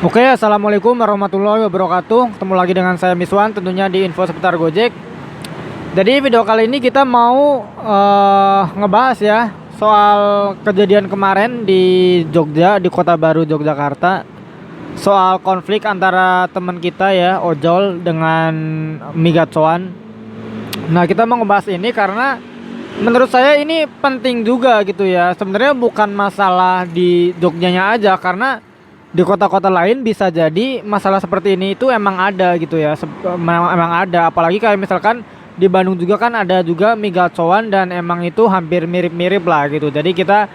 Oke, assalamualaikum warahmatullahi wabarakatuh. Ketemu lagi dengan saya Miswan, tentunya di info seputar Gojek. Jadi video kali ini kita mau ngebahas ya soal kejadian kemarin di Jogja, di Kota Baru Yogyakarta. Soal konflik antara teman kita ya, ojol dengan migatsoan. Nah, kita mau ngebahas ini karena menurut saya ini penting juga gitu ya. Sebenarnya bukan masalah di Jogjanya aja, karena di kota-kota lain bisa jadi masalah seperti ini itu emang ada gitu ya. Emang ada, apalagi kayak misalkan di Bandung juga kan ada juga migatsoan, dan emang itu hampir mirip-mirip lah gitu. Jadi kita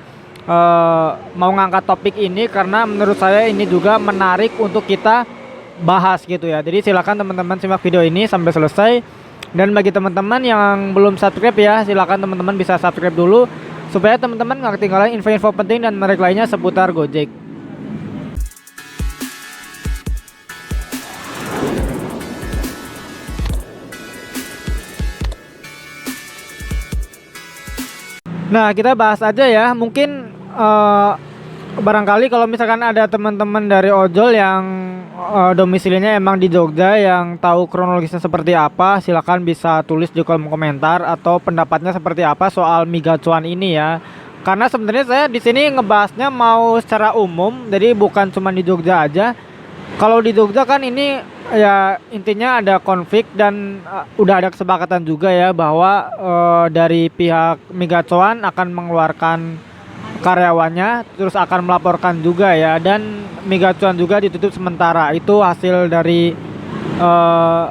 mau ngangkat topik ini karena menurut saya ini juga menarik untuk kita bahas gitu ya. Jadi silakan teman-teman simak video ini sampai selesai. Dan bagi teman-teman yang belum subscribe ya, silakan teman-teman bisa subscribe dulu supaya teman-teman nggak ketinggalan info-info penting dan menarik lainnya seputar Gojek. Nah, kita bahas aja ya. Mungkin barangkali kalau misalkan ada teman-teman dari ojol yang domisilinya emang di Jogja yang tahu kronologisnya seperti apa, silakan bisa tulis di kolom komentar atau pendapatnya seperti apa soal migatsoan ini ya. Karena sebenarnya saya di sini ngebahasnya mau secara umum, jadi bukan cuma di Jogja aja. Kalau di Jogja kan ini ya intinya ada konflik, dan udah ada kesepakatan juga ya bahwa dari pihak migatsoan akan mengeluarkan karyawannya, terus akan melaporkan juga ya, dan migatsoan juga ditutup sementara. Itu hasil dari eh,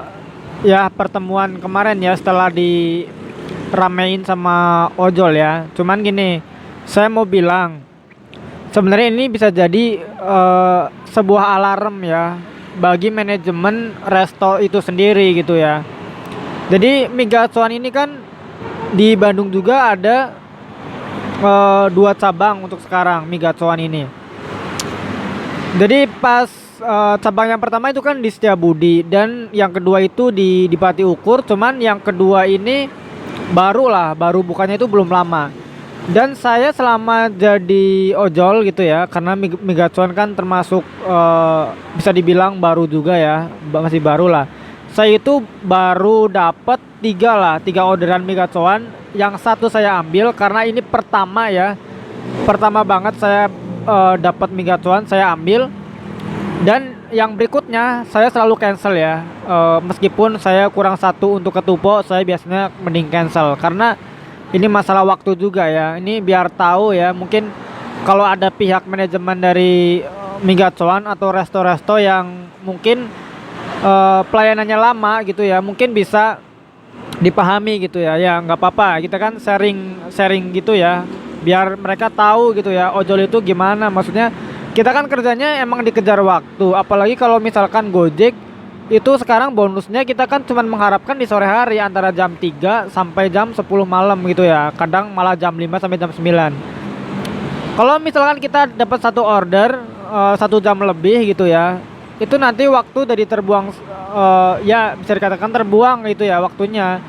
ya pertemuan kemarin ya, setelah diramein sama ojol ya. Cuman gini, saya mau bilang sebenarnya ini bisa jadi sebuah alarm ya bagi manajemen resto itu sendiri gitu ya. Jadi migatsoan ini kan di Bandung juga ada dua cabang untuk sekarang migatsoan ini. Jadi pas cabang yang pertama itu kan di Setiabudi, dan yang kedua itu di Pati Ukur. Cuman yang kedua ini baru bukannya itu belum lama. Dan saya selama jadi ojol gitu ya, karena migatsoan kan termasuk bisa dibilang baru juga ya, masih baru lah. Saya itu baru dapat tiga orderan migatsoan. Yang satu saya ambil karena ini pertama ya, pertama banget saya dapat migatsoan, saya ambil. Dan yang berikutnya saya selalu cancel ya. Meskipun saya kurang satu untuk ketupo, saya biasanya mending cancel karena ini masalah waktu juga ya. Ini biar tahu ya, mungkin kalau ada pihak manajemen dari migatsoan atau resto-resto yang mungkin pelayanannya lama gitu ya, mungkin bisa dipahami gitu ya. Ya nggak apa-apa, kita kan sharing gitu ya, biar mereka tahu gitu ya ojol itu gimana. Maksudnya kita kan kerjanya emang dikejar waktu, apalagi kalau misalkan Gojek itu sekarang bonusnya kita kan cuman mengharapkan di sore hari antara jam 3 sampai jam 10 malam gitu ya. Kadang malah jam 5 sampai jam 9. Kalau misalkan kita dapat satu order 1 jam lebih gitu ya, itu nanti waktu dari terbuang, ya bisa dikatakan terbuang gitu ya waktunya.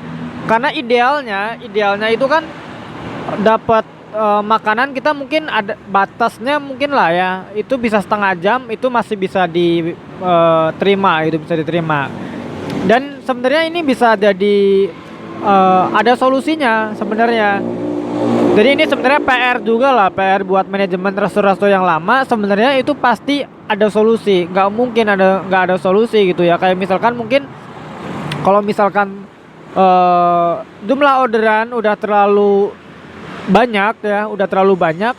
Karena idealnya itu kan dapat makanan kita mungkin ada batasnya mungkin lah ya, itu bisa setengah jam itu masih bisa diterima, itu bisa diterima. Dan sebenarnya ini bisa jadi ada solusinya sebenarnya. Jadi ini sebenarnya PR juga lah, PR buat manajemen resto-resto yang lama. Sebenarnya itu pasti ada solusi, nggak mungkin nggak ada solusi gitu ya. Kayak misalkan mungkin kalau misalkan jumlah orderan udah terlalu banyak ya, udah terlalu banyak,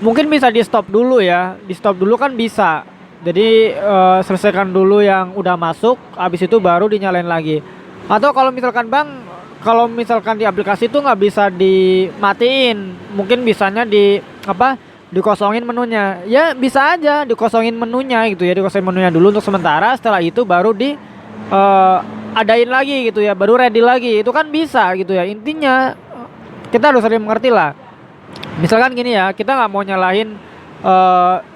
mungkin bisa di stop dulu ya, di stop dulu kan bisa. Jadi selesaikan dulu yang udah masuk, habis itu baru dinyalain lagi. Atau kalau misalkan bang, kalau misalkan di aplikasi itu nggak bisa dimatiin, mungkin bisanya dikosongin menunya. Ya bisa aja dikosongin menunya gitu ya, dikosongin menunya dulu untuk sementara. Setelah itu baru adain lagi gitu ya, baru ready lagi. Itu kan bisa gitu ya. Intinya kita harus saling mengerti lah. Misalkan gini ya, kita nggak mau nyalahin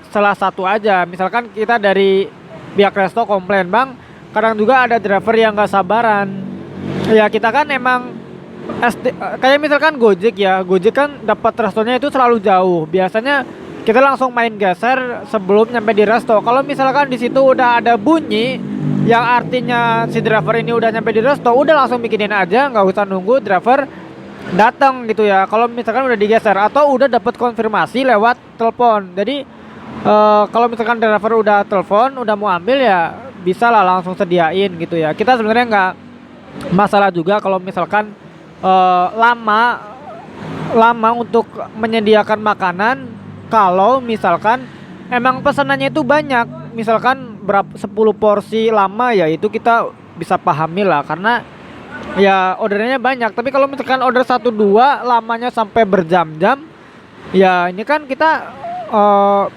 salah satu aja. Misalkan kita dari pihak resto komplain, bang, kadang juga ada driver yang nggak sabaran. Ya kita kan emang kayak misalkan Gojek ya, Gojek kan dapat restonya itu selalu jauh. Biasanya kita langsung main geser sebelum nyampe di resto. Kalau misalkan di situ udah ada bunyi yang artinya si driver ini udah nyampe di resto, udah langsung bikinin aja, nggak usah nunggu driver datang gitu ya. Kalau misalkan udah digeser atau udah dapat konfirmasi lewat telepon. Jadi kalau misalkan driver udah telepon, udah mau ambil ya bisa lah langsung sediain gitu ya. Kita sebenarnya nggak masalah juga kalau misalkan lama untuk menyediakan makanan. Kalau misalkan emang pesanannya itu banyak, misalkan berapa 10 porsi lama ya, itu kita bisa pahami lah karena ya ordernya banyak. Tapi kalau misalkan order 1-2 lamanya sampai berjam-jam, ya ini kan kita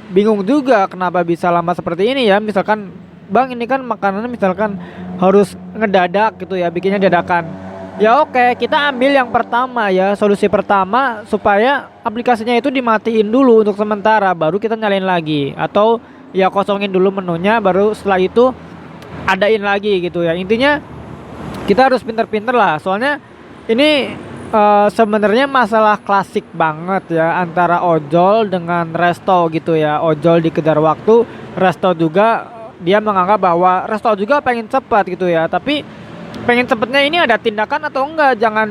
bingung juga kenapa bisa lama seperti ini ya. Misalkan bang, ini kan makanannya misalkan harus ngedadak gitu ya, bikinnya dadakan. Ya oke, kita ambil yang pertama ya, solusi pertama supaya aplikasinya itu dimatiin dulu untuk sementara, baru kita nyalain lagi. Atau ya kosongin dulu menunya, baru setelah itu adain lagi gitu ya. Intinya kita harus pinter-pinter lah, soalnya ini sebenarnya masalah klasik banget ya antara ojol dengan resto gitu ya. Ojol dikejar waktu, resto juga dia menganggap bahwa resto juga pengen cepat gitu ya. Tapi pengen cepatnya ini ada tindakan atau enggak? Jangan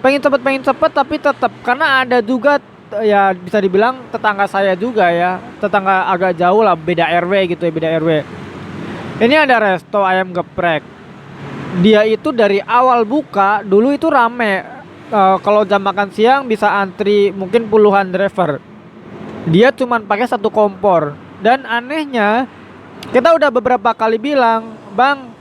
pengen cepet tapi tetap, karena ada juga ya bisa dibilang tetangga saya juga ya, tetangga agak jauh lah, beda RW gitu ya, beda RW. Ini ada resto ayam geprek. Dia itu dari awal buka dulu itu rame. Kalau jam makan siang bisa antri mungkin puluhan driver. Dia cuman pakai satu kompor. Dan anehnya kita udah beberapa kali bilang, bang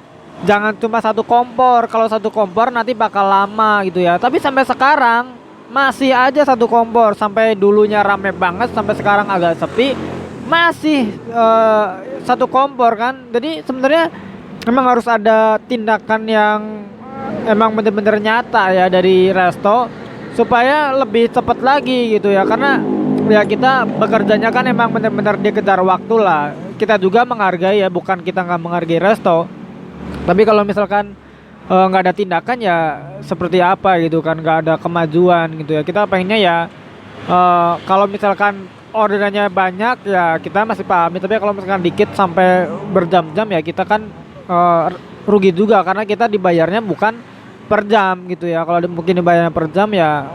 jangan cuma satu kompor. Kalau satu kompor nanti bakal lama gitu ya. Tapi sampai sekarang masih aja satu kompor. Sampai dulunya rame banget, sampai sekarang agak sepi, masih satu kompor kan. Jadi sebenarnya memang harus ada tindakan yang emang bener-bener nyata ya dari resto supaya lebih cepat lagi gitu ya. Karena ya kita bekerjanya kan emang bener-bener dikejar waktu lah. Kita juga menghargai ya, bukan kita nggak menghargai resto. Tapi kalau misalkan nggak ada tindakan ya seperti apa gitu kan, nggak ada kemajuan gitu ya. Kita pengennya ya kalau misalkan orderannya banyak ya kita masih pahami, tapi kalau misalkan dikit sampai berjam-jam ya kita kan rugi juga karena kita dibayarnya bukan per jam gitu ya. Kalau mungkin dibayarnya per jam ya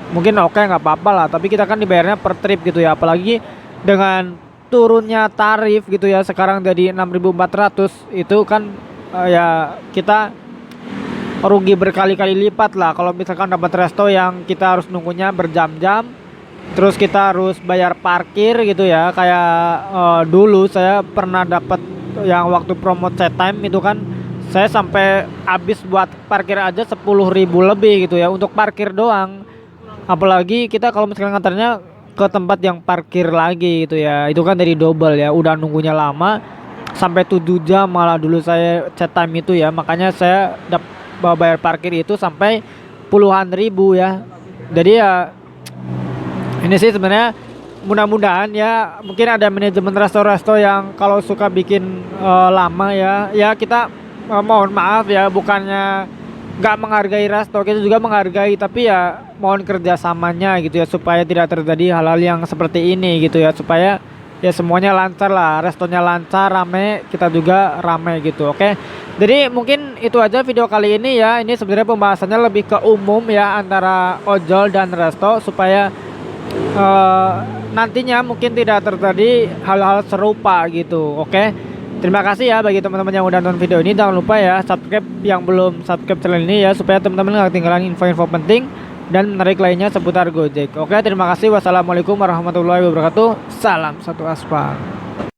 mungkin oke, nggak apa-apa lah, tapi kita kan dibayarnya per trip gitu ya. Apalagi dengan turunnya tarif gitu ya, sekarang jadi 6.400, itu kan ya kita rugi berkali-kali lipat lah kalau misalkan dapat resto yang kita harus nunggunya berjam-jam, terus kita harus bayar parkir gitu ya. Kayak dulu saya pernah dapat yang waktu promo set time itu kan, saya sampai habis buat parkir aja 10.000 lebih gitu ya, untuk parkir doang. Apalagi kita kalau misalkan ngantarnya ke tempat yang parkir lagi gitu ya, itu kan dari double ya, udah nunggunya lama sampai 7 jam malah dulu saya set time itu ya. Makanya saya bayar parkir itu sampai puluhan ribu ya. Jadi ya ini sih sebenarnya, mudah-mudahan ya mungkin ada manajemen resto-resto yang kalau suka bikin lama ya. Ya kita mohon maaf ya, bukannya nggak menghargai resto, kita juga menghargai, tapi ya mohon kerjasamanya gitu ya supaya tidak terjadi hal-hal yang seperti ini gitu ya, supaya ya semuanya lancar lah, restonya lancar, rame, kita juga rame gitu. Oke, jadi mungkin itu aja video kali ini ya. Ini sebenarnya pembahasannya lebih ke umum ya antara ojol dan resto, supaya nantinya mungkin tidak terjadi hal-hal serupa gitu. Oke, terima kasih ya bagi teman-teman yang udah nonton video ini. Jangan lupa ya subscribe yang belum subscribe channel ini ya, supaya teman-teman gak ketinggalan info-info penting dan menarik lainnya seputar Gojek. Oke, terima kasih. Wassalamualaikum warahmatullahi wabarakatuh. Salam satu aspal.